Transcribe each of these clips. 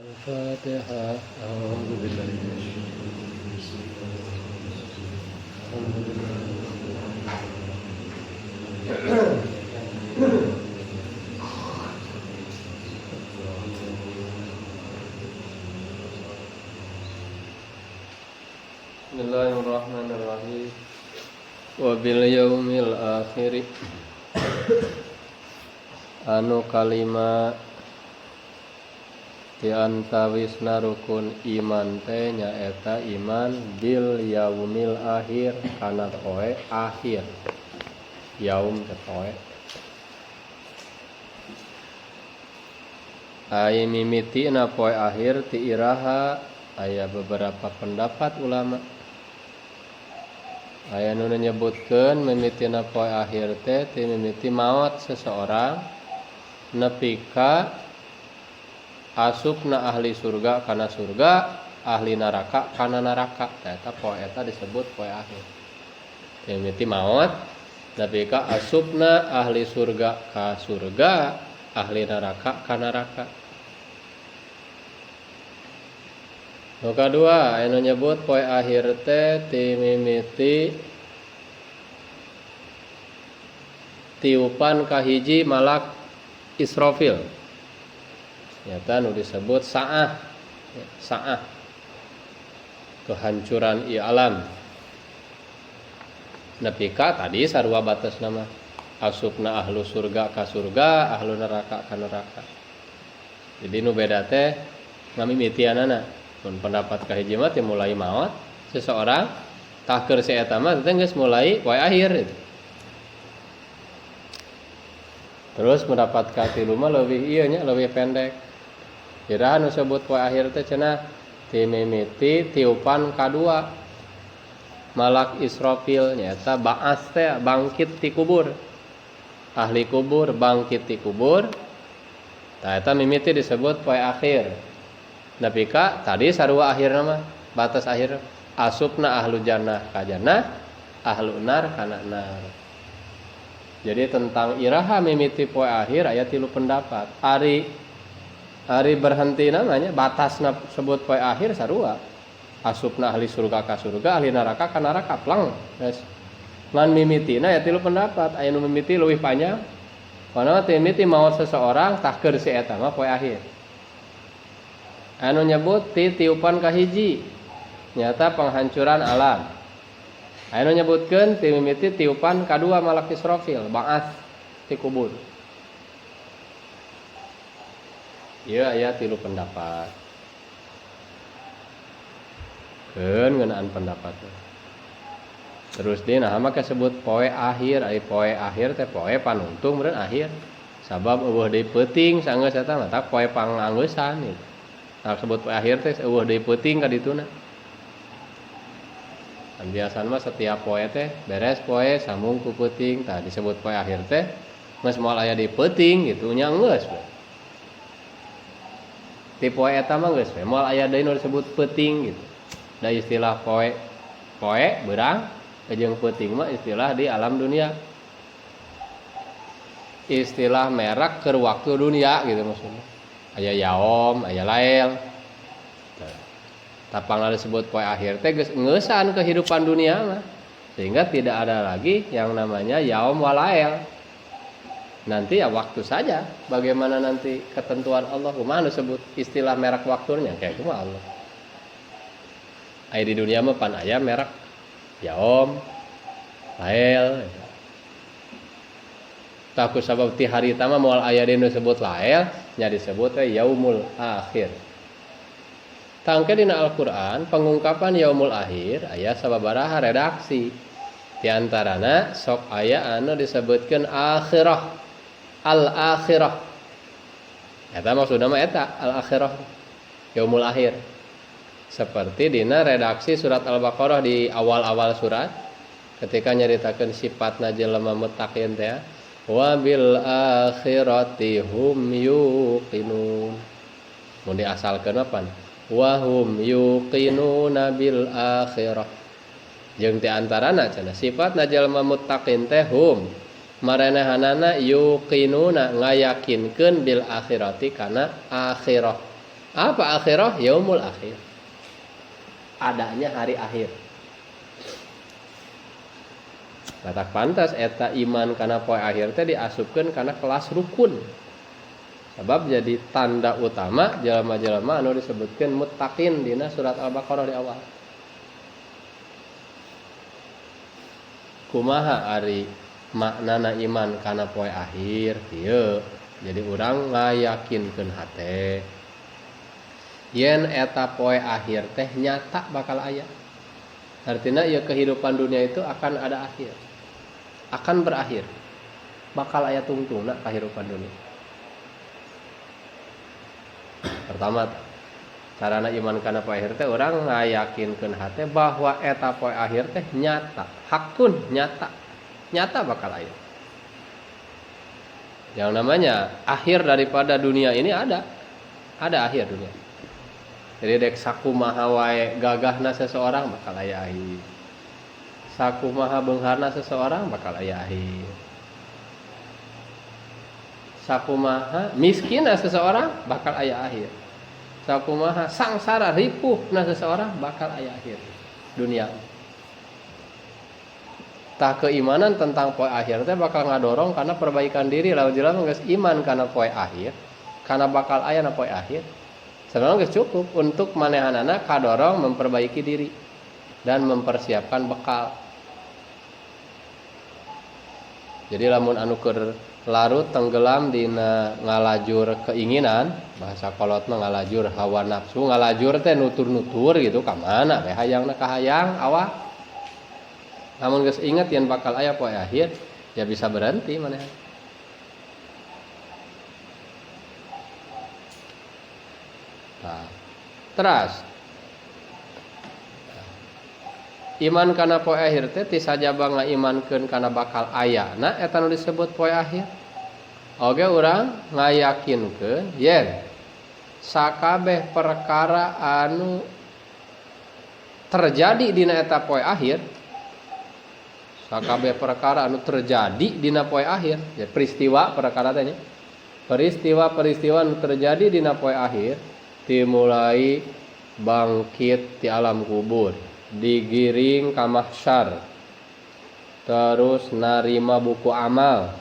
الفاتحة أعوذ بالله من الشيطان الرجيم Bismillahirrahmanirrahim. Wabil yaumil akhir anu kalima ti antawisna rukun iman teh nyaeta iman bil yaumil akhir kana poe akhir. Yaum teh poe. Ai mimitina poe akhir ti iraha aya beberapa pendapat ulama. Aya nu nyebutkeun mimitina poe akhir teh ti mimiti maot seseorang nepi ka asupna ahli surga kana surga, ahli neraka kana neraka. Eta poe eta disebut poe akhir. Ti mimiti maot nepi ka asupna ahli surga ka surga, ahli neraka ka neraka. Nu kadua anu nyebut poe akhir teh ti mimiti tiupan kahiji malak Israfil. Nyata nu disebut saah. Saah. Kehancuran ieu alam. Nepi ka tadi sarua batas nama asupna ahlu surga ka surga, ahlu neraka ka neraka. Jadi nu beda teh ngamimitianana. Mun pendapat kahiji mah teh mulai maot seseorang tah keur si eta mah teh geus mulai poe akhir gitu. Terus pendapat katilu mah leuwih ieu nya leuwih pendek. Kira anu sebut poe akhir teh cenah ti mimiti tiupan kadua malak Israfil nyaeta ba'as teh bangkit ti kubur. Ahli kubur bangkit ti kubur. Tah eta mimiti disebut poe akhir. Nepi ka tadi sarua akhirna mah batas akhir asupna ahlu jannah ka jannah, ahlu nar kana nar. Jadi tentang iraha mimiti poe akhir aya tilu pendapat. Ari berhenti namanya batasna sebut poe akhir sarua. Asupna ahli surga ka surga, ahli neraka ka neraka plang. Guys. Ngan mimitina aya tilu pendapat. Aya nu mimiti leuwih panjang. Kana mimiti maot seseorang tah keur si eta mah poe akhir. Anu nyebut ti tiupan kahiji nyata penghancuran alam. Anu nyebutkeun ti mimiti tiupan kadua malak Israfil ba'ats ti kubur. Ieu aya tilu pendapat. Keun ngeunaan pendapat. Terus dina mah kasebut poe akhir, ai poe akhir teh poe panuntung meureun akhir. Sabab eueuh deui peuting saenggeus eta mah tak poe panganggeusan gitu. Nah, sebut poe akhir teh eueuh deui peuting ka dituna. Kan biasana mah setiap poe teh beres poe sambung ku peuting, tah disebut poe akhir teh geus moal aya di peuting gitu nya geus. Ti poe eta mah geus we moal aya deui nu disebut peuting gitu. Da istilah poe beurang jeung peuting mah istilah di alam dunia. Istilah merek keur waktu dunia gitu maksudnya. Aya yaom, aya lael. Tapangna disebut poe akhir teh geus ngeusan kehidupan dunia mah. Sehingga tidak ada lagi yang namanya yaom walael. Nanti ya waktu saja. Bagaimana nanti ketentuan Allah kumaha disebut istilah merek waktunya kayak kumaha Allah. Aya di dunia mah pan aya merek yaom, lael. Taku sabab ti hari tama moal aya dinu disebut lael nya disebut yaumul akhir. Tangke dina Al-Qur'an pengungkapan yaumul akhir aya sababaraha redaksi. Di antarana sok aya anu disebutkeun akhirah. Al-akhirah. Eta maksudna mah eta al-akhirah. Yaumul akhir. Seperti dina redaksi surat Al-Baqarah di awal-awal surat ketika nyaritakeun sifatna jelema muttaqin teh wa bil akhirati hum yuqinun. Mun diasalkeun apa? Wa hum yuqinuna bil akhirah. Jeung ti antarana cenah sifatna jalma muttaqin teh hum marenehanana yuqinuna ngayakinkeun bil akhirati kana akhirah. Apa akhirah? Yaumul akhir. Adanya hari akhir. Tak pantas eta iman kana poe akhir teh diasupkeun kana kelas rukun. Sebab jadi tanda utama jelema-jelema anu disebutkeun muttaqin dina surat Al-Baqarah di awal. Kumaha ari maknana iman kana poe akhir? Ieu. Jadi urang ngayakinkeun hate yen eta poe akhir teh nyata bakal aya. Artinya ya kehidupan dunia itu akan ada akhir. Akan berakhir. Bakal aya tungtungna kehidupan dunia. Pertama, carana iman kana poe akhir teh urang ngayakinkeun hate bahwa eta poe akhir teh nyata, hakun nyata. Nyata bakal aya. Yang namanya akhir daripada dunia ini ada. Ada akhir dunia. Jadi dek sakumaha wae gagahna seseorang bakal aya akhir. Sakumaha beungharna seseorang bakal aya akhir. Sakumaha miskinna seseorang bakal aya akhir. Sakumaha sangsara ripuhna seseorang bakal aya akhir dunia. Tah keimanan tentang poe akhir teh bakal ngadorong karena perbaikan diri lawan jelema geus iman kana poe akhir, karena bakal aya na poe akhir. Sebenarnya geus cukup untuk manehanana kadorong memperbaiki diri dan mempersiapkan bekal. Jadi lamun anu keur larut tenggelam dina ngalajur keinginan, bahasa kolot mah ngalajur hawa nafsu, ngalajur teh nutur-nutur gitu ka mana we hayangna ka hayang awak. Namun geus inget yen bakal aya poe akhir, ya bisa berhenti maneh. Nah, teras iman kana poe akhir teh ti sajaba ngaimankeun kana bakal aya. Nah, eta nu disebut poe akhir. Oge urang ngayakinkeun yen sakabeh perkara anu terjadi dina eta poe akhir, sakabeh perkara anu terjadi dina poe akhir, ya peristiwa perkara teh nya. Peristiwa-peristiwa anu terjadi dina poe akhir dimulai bangkit di alam kubur, digiring ka mahsyar, terus narima buku amal,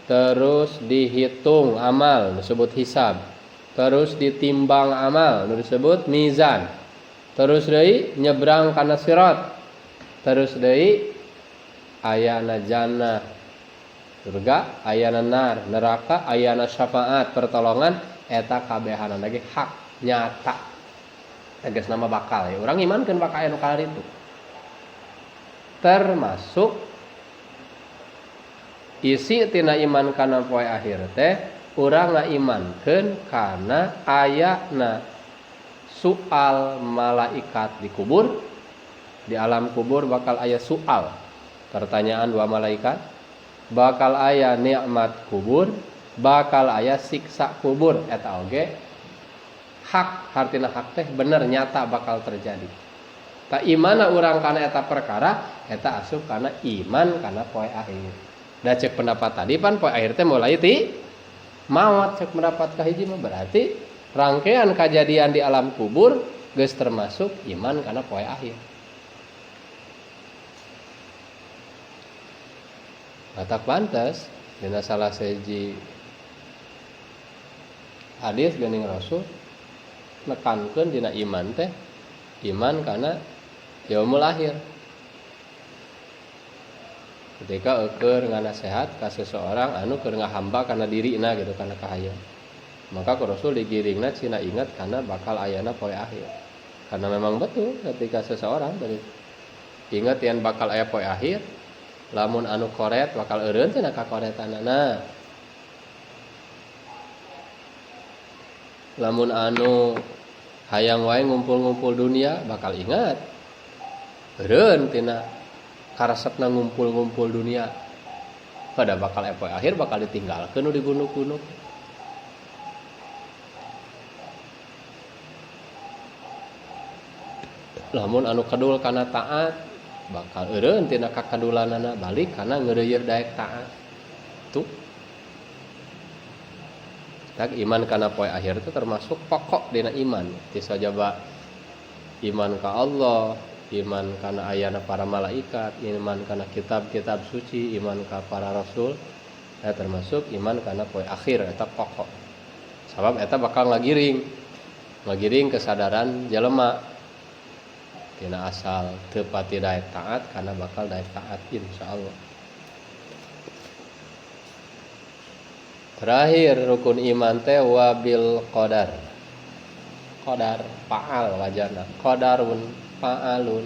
terus dihitung amal disebut hisab, terus ditimbang amal disebut mizan, terus deui nyebrang kana sirat, terus deui ayana jannah surga, ayana nar neraka, ayana syafaat pertolongan, eta kabehanana lagi hak nyata. Tegas nama bakal ya. Urang imankeun bakal aya nu itu. Termasuk isi tina iman kana poe akhir teh urang ngaimankeun kana ayana soal malaikat di kubur. Di alam kubur bakal aya soal, pertanyaan dua malaikat, bakal aya nikmat kubur, bakal aya siksa kubur. Eta oge hak, hartina hak teh bener nyata bakal terjadi. Ta imana urang kana eta perkara, eta asup kana iman kana poe akhir. Da cek pendapat tadi pan poe akhir teh mulai ti maot, cek pendapat kahiji mah berarti rangkaian kejadian di alam kubur geus termasuk iman kana poe akhir. Tak pantas dina salah seji hadis geuning Rasul nekankeun dina iman teh iman kana yaumul akhir. Ketika eukeur nganasehat ka seseorang anu keur ngahamba kana dirina gitu kana kahayang, maka ku Rasul digiringna cina ingat kana bakal ayana poe akhir. Karena memang betul ketika seseorang dari ingat yang bakal aya poe akhir, lamun anu koret bakal eureun cenah ka koretanana. Lamun anu hayang wae ngumpul-ngumpul dunia bakal ingat eureun tina karesepna ngumpul-ngumpul dunia. Pada bakal poe akhir bakal ditinggalkeun nu di gunung-gunung. Lamun anu kadul kana taat bakal eureun tina kakadulanana balik kana ngeureuyeuh daek taat. Tuh. Tak iman kana poe akhir itu termasuk pokok dina iman. Bisa jaba iman ka Allah, iman kana ayana para malaikat, iman kana kitab-kitab suci, iman ka para rasul, termasuk iman kana poe akhir eta pokok. Sabab eta bakal ngagiring kesadaran jelema tina asal teu pati daek taat kana bakal daek taat insyaallah. Terakhir rukun iman teh wabil qadar. Qadar faal wajana. Qadarun faalun.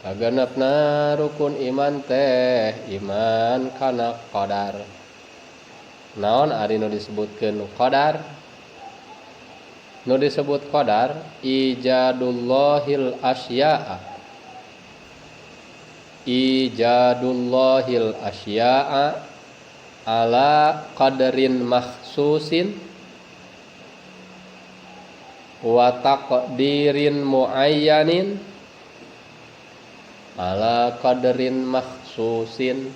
Kagenepna rukun iman teh iman kana qadar. Naon ari nu disebutkeun qadar? Nu disebut qadar ijadullahil asya'a. Ijadullahil asya'a ala qadrin makhsusin wa taqdirin muayyanin ala qadrin makhsusin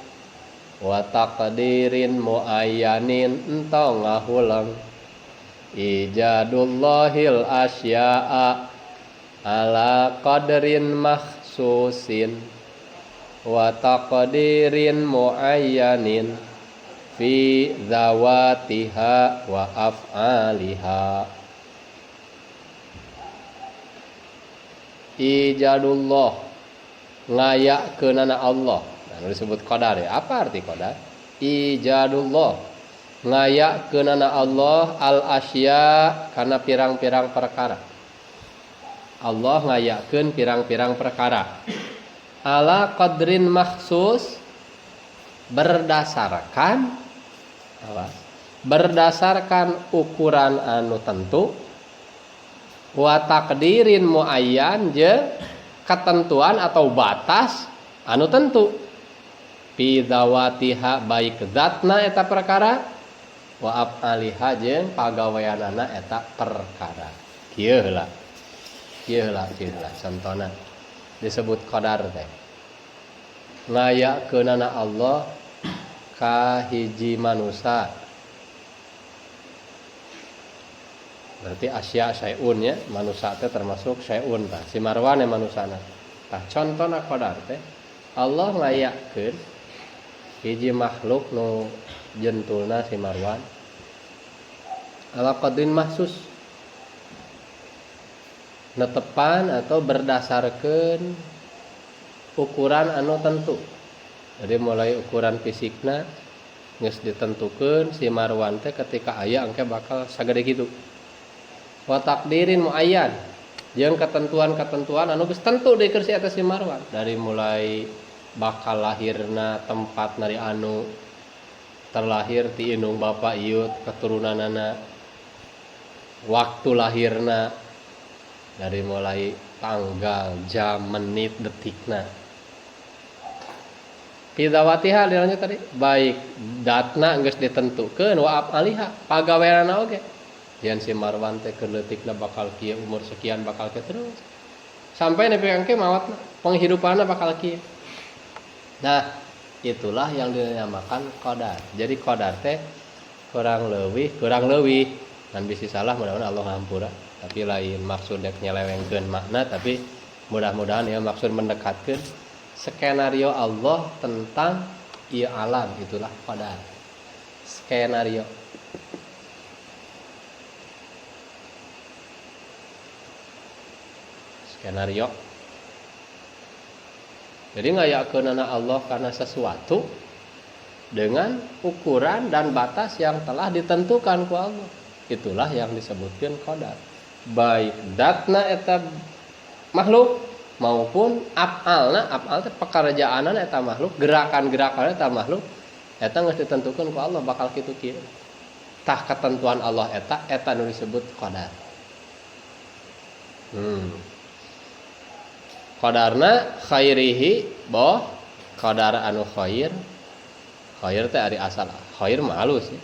wa taqdirin muayyanin entong ngahulang ijadullahil asya'a ala qadrin makhsusin wa taqdirin muayyanin fi zawatiha wa af'aliha. Ijadullah ngayakeunana Allah. Nah, disebut qadar ya. Apa arti qadar? Ijadullah ngayakeunana Allah al asya kana pirang-pirang perkara. Allah ngayakeun pirang-pirang perkara. Ala qadrin makhsus berdasarkan apa? Berdasarkan ukuran anu tentu wa taqdirin muayyan je ketentuan atau batas anu tentu fi dzawatiha baik zatna eta perkara wa af'aliha jeung pagaweanana eta perkara. Kieu heula contona disebut qadar teh ngayakeunana Allah ka hiji manusia. Berarti asya syai'un ya, manusia teh termasuk syai'un tah. Si marwan ya manusana. Tah contona qadar teh Allah ngayakeun hiji makhluk nu jentulna si marwan ala qadrin mahsus netepan atau berdasarkan ukuran anu tentu. Jadi mulai ukuran fisikna geus ditentukeun si marwan teh ketika aya engke bakal sagede kitu. Wa taqdirin muayyan jeung ketentuan-ketentuan anu geus tentu dikeun si eta si marwan dari mulai bakal lahirna tempat nari anu terlahir ti indung bapa ieu keturunanana waktu lahirna dari mulai tanggal, jam, menit, detikna. Pidawatiha dilanjut tadi, baik datna geus ditentukeun wa af'aliha, pagaweanana oge. Jan si marwan teh keur leutikna bakal kieu umur sekian bakal kieu terus. Sampai nepi engke mawatna, penghidupanna bakal kieu. Nah, itulah yang dinamakan qadar. Jadi qadar teh kurang leuwih dan bisa salah mudah-mudahan Allah ngahampura. Tapi lain maksud dek nyelewengkeun makna, tapi mudah-mudahan ya maksud mendekatkeun skenario Allah tentang ieu alam, itulah qadar. Skenario. Jadi ngayakeunana Allah karena sesuatu dengan ukuran dan batas yang telah ditentukan ku Allah. Itulah yang disebutkan qadar. Baik datna eta makhluk maupun af'alna, af'al teh pekerjaanna eta makhluk, gerakan-gerakan eta makhluk eta geus ditentukeun ku Allah bakal kitu-kitu. Tah ketentuan Allah eta nu disebut qadar. Qadarna khairihi boh qadar anu khair teh ari asal khair mah halus ya.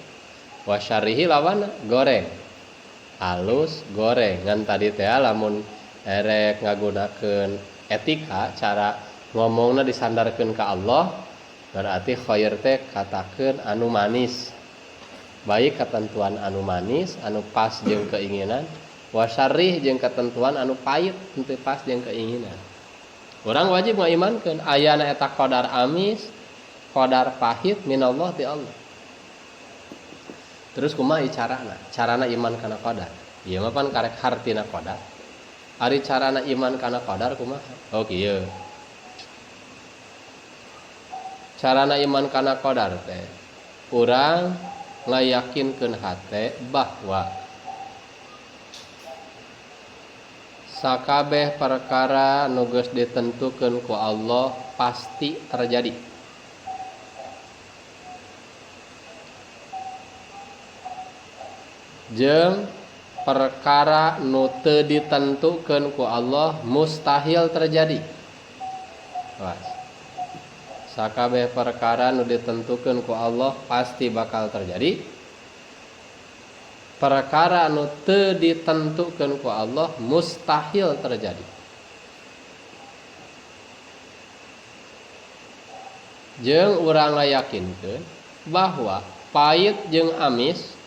Wa syarrihi lawan goreng halus goreng ngan tadi teh lamun erek ngagunakeun etika cara ngomongna disandarkeun ka Allah Berarti khair teh katakeun anu manis. Baik ketentuan anu manis, anu pas jeung keinginan, wasarih jeung ketentuan anu pahit henteu pas jeung keinginan. Urang wajib ngaimankeun ayana eta qadar amis, qadar pahit minallah ti Allah. Terus kumaha carana? Carana iman kana qadar. Ieu mah pan karek hartina qadar. Ari carana iman kana qadar kumaha? Oh kieu. Carana iman kana qadar teh urang ngayakinkeun hate bahwa sakabeh perkara nu geus ditentukeun ku Allah pasti terjadi. Jeung perkara nu teu ditentukeun ku Allah mustahil terjadi. Awas. Sakabeh perkara nu ditentukeun ku Allah pasti bakal terjadi. Perkara nu teu ditentukeun ku Allah mustahil terjadi. Jeung urang ngayakinkeun bahwa pahit jeung amis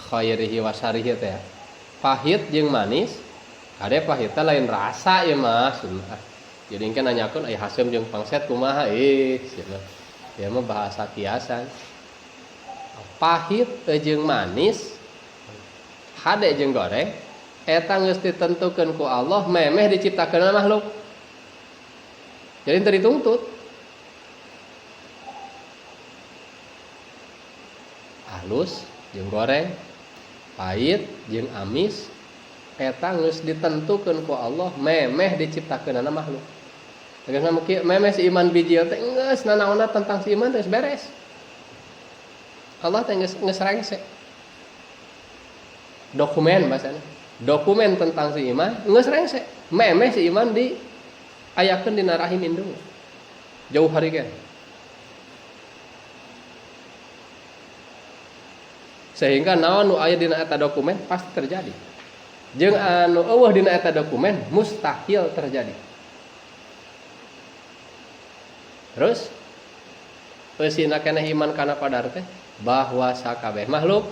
khairihi wa syarihi teh. Pahit jeung manis, kade pahit teh lain rasa ieu mah sunah. Jadi engke nanyakeun aya hasem jeung pangset kumaha cenah. Ya mah bahasa kiasan. Pahit jeung manis, hade jeung goreng, eta geus ditentukeun ku Allah, memeh diciptakeun makhluk. Jadi teu dituntut. Halus jeung goreng, pahit jeung amis, eta geus ditentukeun ku Allah, memeh diciptakeun makhluk. Tegas memeh si iman bijil teh geus nanaonna tentang si iman teh beres. Allah teh geus rengse. Dokumen bahasana. Dokumen tentang si iman geus rengse. Memeh si iman di ayakeun dina rahim indung. Jauh hari kan. Sehingga naon nu aya dina eta dokumen pasti terjadi. Jeung anu eueuh dina eta dokumen mustahil terjadi. Terus eusina keneh iman kana qadar teh bahwa sakabeh makhluk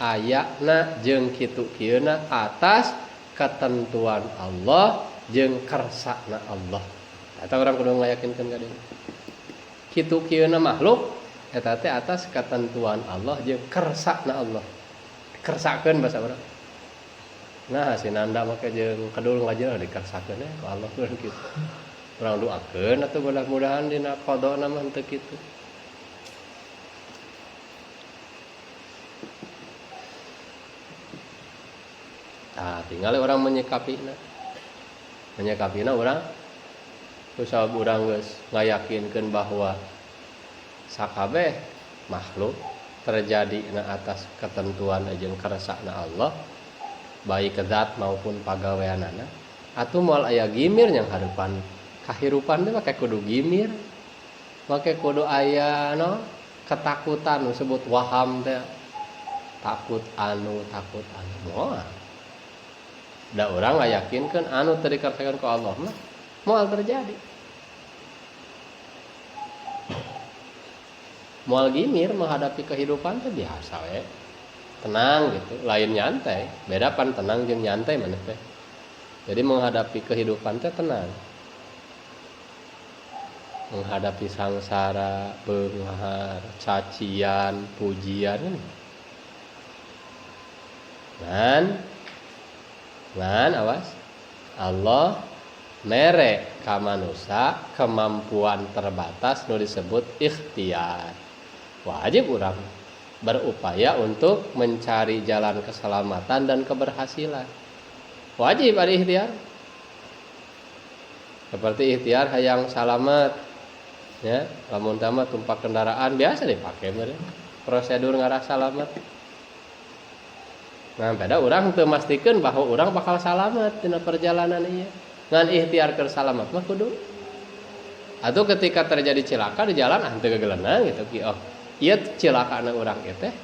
ayana jeung kitu-kieuna atas ketentuan Allah jeung kersana Allah. Eta urang kudu ngayakinkeun ka dieu. Kitu-kieuna makhluk eta teh atas ketentuan Allah jeung kersana Allah. Kersakeun bahasa urang. Nah, sinanda make jeung kedul ngajeng dikersakeun ku Allah urang kitu. Urang doakeun atuh mudah-mudahan dina qadona mah teu kitu. Nah, tinggal orang menyikapina. Menyikapina orang kusabab urang geus ngayakinkeun bahwa sakabeh makhluk terjadi na atas ketentuan jeung kersana Allah baik zat maupun pagaweanana. Atuh moal aya gimir yang harupan kahirupan teh make kudu gimir. Make kudu aya ketakutan nu disebut waham teh. Takut anu moal. Da urang ngayakinkeun anu teu dikersakeun ku Allah mah moal terjadi. Moal gimir menghadapi kehidupan teh biasa we. Tenang gitu, lain nyantai. Beda pan tenang jeung nyantai maneh teh. Jadi menghadapi kehidupan teh tenang. Menghadapi sangsara, beunghar, cacian, pujian. Ngan awas. Allah mere ka manusia kemampuan terbatas nu disebut ikhtiar. Wajib urang berupaya untuk mencari jalan keselamatan dan keberhasilan. Wajib ada ikhtiar. Seperti ikhtiar hayang salamet, ya, lamun tamat tumpak kendaraan biasa dipakai mere. Prosedur ngarah salamet. Nah, beda urang teu mastikeun bahwa urang bakal salamet dina perjalanan ieu. Ngan ikhtiar keur salamet mah kudu. Atuh ketika terjadi cilaka di jalan teu gegelenang gitu ki oh. Ieu cilakana urang ieu teh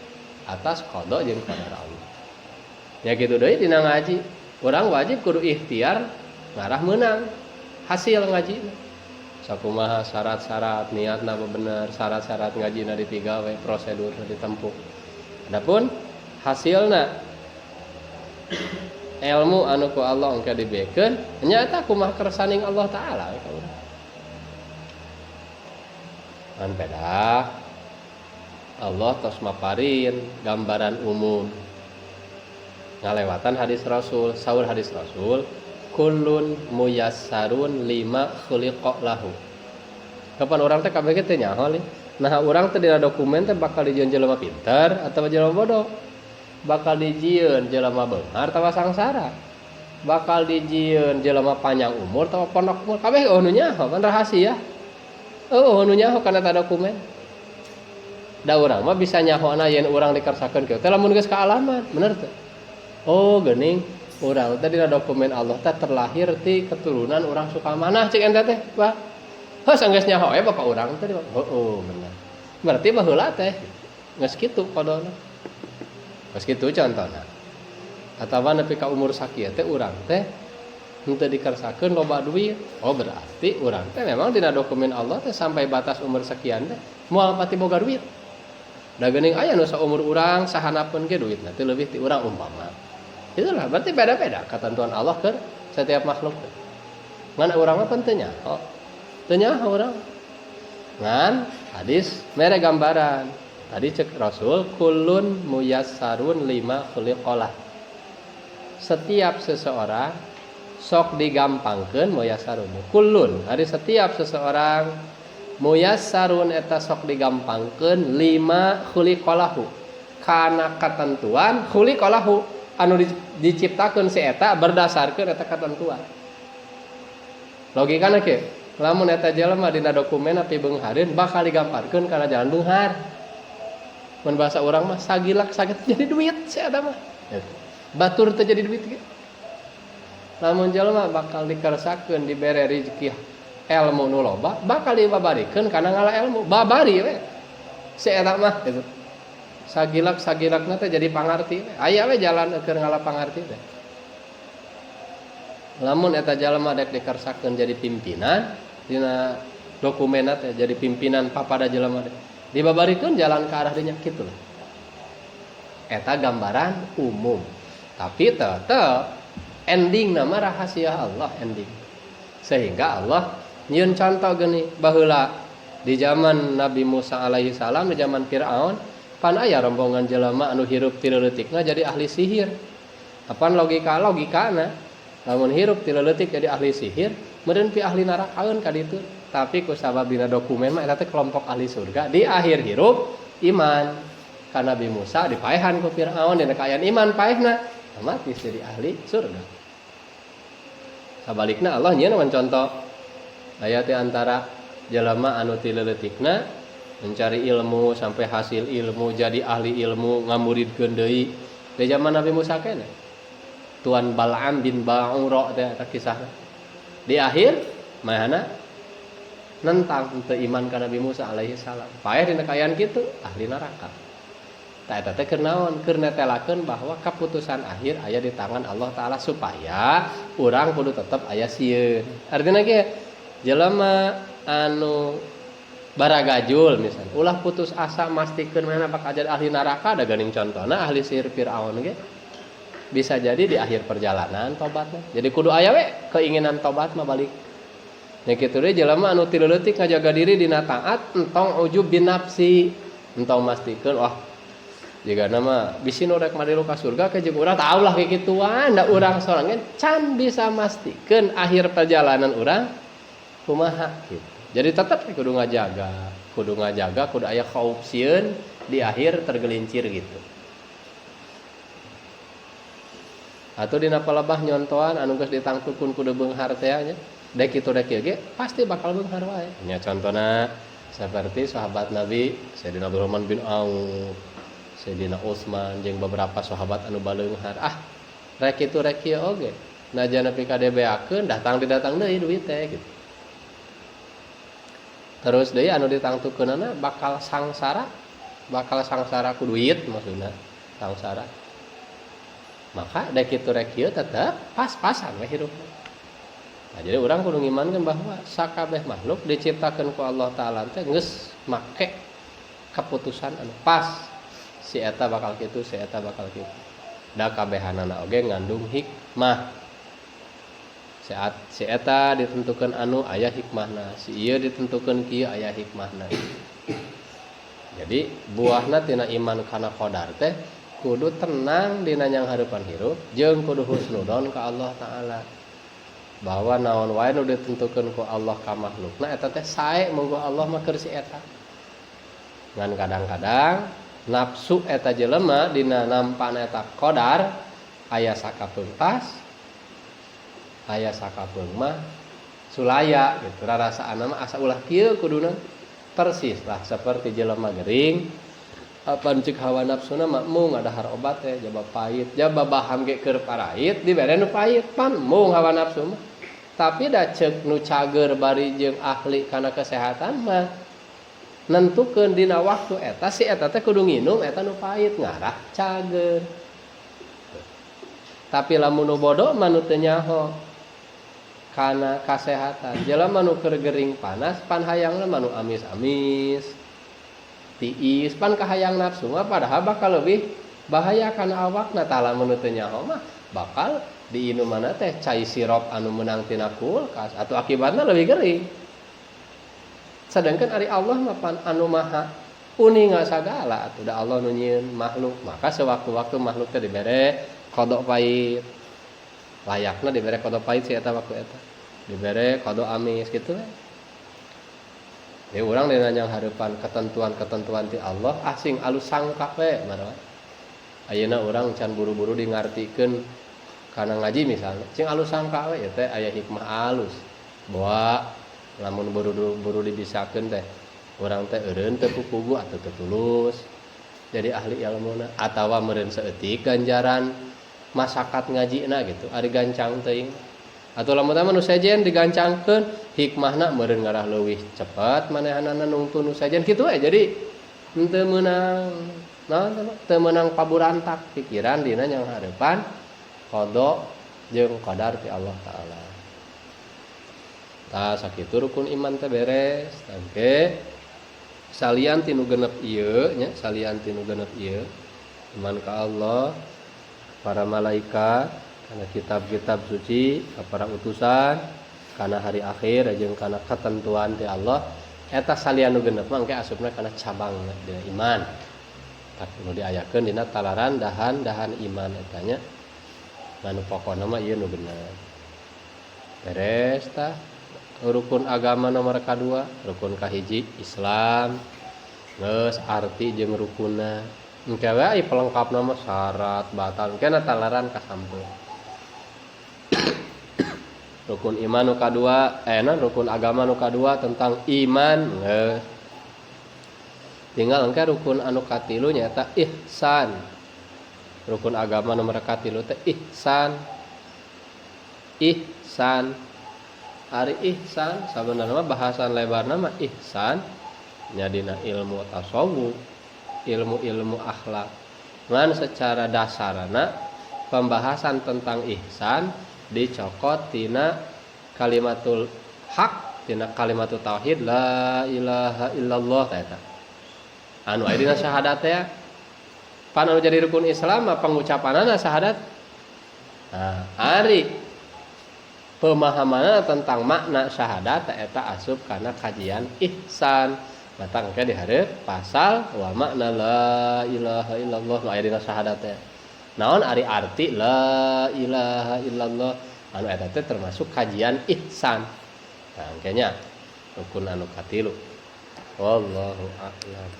atas qada jeung qadar Allah. Ya kitu deui dina ngaji. Urang wajib kudu ikhtiar ngarah meunang hasil ngajina. sakumaha syarat-syarat niatna bener, syarat-syarat ngajina dipigawe, prosedur ditempuh. Adapun hasilna ilmu anu ku Allah engke dibiekeun nyata kumaha kersaning Allah taala ka urang. Kan beda Allah tos maparin gambaran umum ngalewatan hadis Rasul, saur hadis Rasul, kullun muyassarun lima khuliqa lahu. Kapan orang teh kabeh teh nyaho. Nah, urang teh dina dokumen teh bakal dijieun jelema pinter atawa jelema bodoh. Bakal dijieun jelema beunghar atawa sangsara. Bakal dijieun jelema panjang umur atawa pondok umur. Kabeh nu nyaho kan rahasia. Nu nyaho kana ta dokumen. Da urang mah bisa nyahoana yen urang dikersakeun kieu teh lamun geus kaalaman, bener teh. Oh geuning urang teh dina dokumen Allah teh terlahir ti keturunan urang Sukamanah cek ente teh, Pak. Heus geus nyaho bapak urang teh. Oh, bener. Berarti baheula teh geus kitu kodona. Geus kitu contohna. Atawa nepi ka umur sakieu teh urang teh henteu dikersakeun loba duit. Oh, berarti urang teh memang dina dokumen Allah teh sampai batas umur sekian teh moal pati boga duit. Da geuning aya nu saumur urang sahanapeun ge duitna teh leuwih ti urang umpama. Itulah berarti beda-beda ketentuan Allah ke setiap makhluk. Ngan urang mah teu nyaho. Teu nyaho urang. Ngan hadis mere gambaran. Tadi cek Rasul kullun muyassarun lima khuliqalah. Setiap seseorang sok digampangkeun muyassarun. Kullun, hari setiap seseorang muyassarun eta sok digampangkeun lima khuliqalahu. Kana ketentuan khuliqalahu anu diciptakeun si eta berdasarkeun eta ketentuan. Logikana kieu, lamun eta jelema dina dokumen api beunghareun bakal digamparkeun kana jalan beunghar. Mun bahasa urang mah sagilak saged jadi duit si eta mah. Batur teh jadi duit ge. Lamun jelema bakal dikersakeun dibere rezeki ilmu nu loba, bakal dibabarikeun kana ngala ilmu, babari we. Si eta mah gitu. Sagilak-sagilakna teh jadi pangarti. Aya we jalan keur ngala pangarti teh. Lamun eta jalema dek dikersakeun jadi pimpinan dina dokumenna teh jadi pimpinan papada jelema teh. Dibabarikeun jalan ke arah dinya kitu lah. Eta gambaran umum. Tapi tetep ending nama rahasia Allah ending. Sehingga Allah nyieun contoh geuning baheula di zaman Nabi Musa alaihi salam di zaman Firaun pan aya rombongan jelema anu hirup ti leuletikna jadi ahli sihir. Apan logikana lamun hirup ti leuletik jadi ahli sihir meureun pi ahli narakaeun ka ditu. Tapi ku sabab dina dokumen mah eta teh kelompok ahli surga. Di akhir hirup iman ka Nabi Musa dipaehan ku Firaun dina kaayaan iman paehna mati jadi ahli surga. Sabalikna Allah nyieun contoh aya teh antara jelema anu ti leuletikna mencari ilmu sampai hasil ilmu jadi ahli ilmu ngamuridkeun deui di zaman Nabi Musa keneh. Tuan Bal'am bin Ba'ura teh eta kisahna. Di akhir mahana nentang teu iman ka Nabi Musa alaihi salam. Paeh dina kaayaan kitu ahli neraka. Tah eta teh keur naon? Keur netelakeun bahwa keputusan akhir aya di tangan Allah taala supaya urang kudu tetep aya sieun. Artina ge jelema anu baragajul misalnya ulah putus asa mastikeun mana bakal jadi ahli neraka da geuning contohna ahli sihir Firaun ge bisa jadi di akhir perjalanan tobatna. Jadi kudu aya we keinginan tobat mah balik. Nya kitu deui jelema anu ti leuletik ngajaga diri dina taat entong ujub bin nafsi, entong mastikeun wah jigana mah bisi nu rek madilu ka surga ke jeung urang tau lah kitu kituan da urang sorangan can bisa mastikeun akhir perjalanan urang kumaha gitu. Jadi tetap kudu ngajaga, kudu aya khauf sieun di akhir tergelincir gitu. Atuh dina palebah nyontoan anu geus ditangtukeun kudu beunghar teh nya. Dek kitu dek ieu ge pasti bakal beunghar wae. Nya contona seperti sahabat Nabi Sayyidina Abdurrahman bin Auf, Sayyidina Utsman jeung beberapa sahabat anu baleunghar. Rek kitu rek ieu oge. Najan nepi ka DBA-keun datang deui duit teh gitu. Terus deui anu ditangtukeunana bakal sangsara ku duit maksudna sangsara. Maka dek kitu rek ieu tetep pas-pasan we hirupna. Nah, jadi orang kudu ngimankeun bahwa sakabeh makhluk diciptakeun ku Allah taala teh geus make keputusan anu pas. Si eta bakal kitu, si eta bakal kitu. Da kabehanana oge ngandung hikmah. Si eta ditentukeun anu aya hikmahna, si ieu ditentukeun kieu aya hikmahna. Jadi buahna tina iman kana qadar teh kudu tenang dina nyang hareupan hirup jeung kudu husnudon ka Allah taala. Bahwa naon wae nu ditentukeun ku Allah ka makhlukna eta teh sae monggo Allah mah keur si eta. Ngan kadang-kadang nafsu eta jelema dina nampana eta qadar aya sakapeung pas aya sakapeung mah sulaya gitu. Rarasaanna mah asa ulah kieu kuduna persis lah seperti jelema gering apan cik hawa nafsuna mah mung ngadahar obat teh jaba pahit jaba baham ge keur parait dibere nu pahit pan mung hawa nafsu mah. Tapi da ceuk nu cager bari jeung ahli kana kesehatan mah nentukeun dina waktu eta si eta teh kudu nginum eta nu pahit ngarah cager. Tapi lamun nu bodoh mah nu teu nyaho kana kasehatan. Jelema nu keur gering panas pan hayangna mah nu amis-amis tiis pan kahayang nafsu mah padahal bakal leuwih bahaya kana awakna tah lamun nu teu nyaho mah bakal diinumana teh cai sirop anu meunang tina kulkas atau akibatna leuwih gering. Sedangkan ari Allah mah pan anu maha uninga sagala atuh da Allah nu nyieun makhluk maka sewaktu-waktu makhluk teh dibere kodok pahit layakna dibere kodok pahit si eta waktu eta dibere kodok amis gitu we. Jadi urang dina nyang hareupan ketentuan-ketentuan ti Allah asing alus sangka we marawa. Ayeuna urang can buru-buru di ngartikeun kana ngaji misalnya cing alus sangka we teh aya hikmah alus bahwa lamun buru dibisakeun teh urang teh eureun teu pupugu atuh teu tulus jadi ahli ilmuna atawa meureun saeutik ganjaran masakat ngajina gitu ari gancang teuing atuh lamun teh nu sejen digancangkeun hikmahna meureun ngarah leuwih cepet manehanana nungtun nu sejen kitu we jadi teu meunang naon teu meunang paburantak pikiran dina nyang hareupan qada jeung qadar ti Allah taala. Tah sakitu rukun iman teh beres. Tangke salian tinu genep ieu nya, salian tinu genep ieu iman ka Allah, para malaikat, kana kitab-kitab suci, ka para utusan, kana hari akhir jeung kana ketentuan ti Allah. Eta salian nu genep mah engke asupna kana cabang dina iman. Tak nu diayakeun dina talaran dahan-dahan iman eta nya. Anu pokona mah ieu nu bener. Beres tah rukun agama nomor kadua, rukun kahiji Islam. Geus arti jeung rukunna. Engke we ai pelengkapna mah syarat batal kana talaran kasampeun. Rukun iman nu kadua, rukun agama nu kadua tentang iman geus. Tinggal engke rukun anu katilu nyaeta ihsan. Rukun agama nomor katilu teh ihsan. Ihsan. Ari ihsan sabenerna bahasan lebarna mah ihsan nya dina ilmu tasawuf, ilmu-ilmu akhlak. Ngan secara dasarna pembahasan tentang ihsan dicokot tina kalimatul haq, tina kalimatul tauhid la ilaha illallah eta. Anu aya dina syahadat teh pan anu jadi rukun Islam apa pengucapanana syahadat. Nah, ari pemahamanna tentang makna syahadat eta asup kana kajian ihsan. Mata engke dihareup pasal wa makna la ilaha illallah nu aya dina syahadat teh. Naon ari arti la ilaha illallah anu eta teh termasuk kajian ihsan. Nah, engke nya rukun anu katilu. Wallahu a'lam.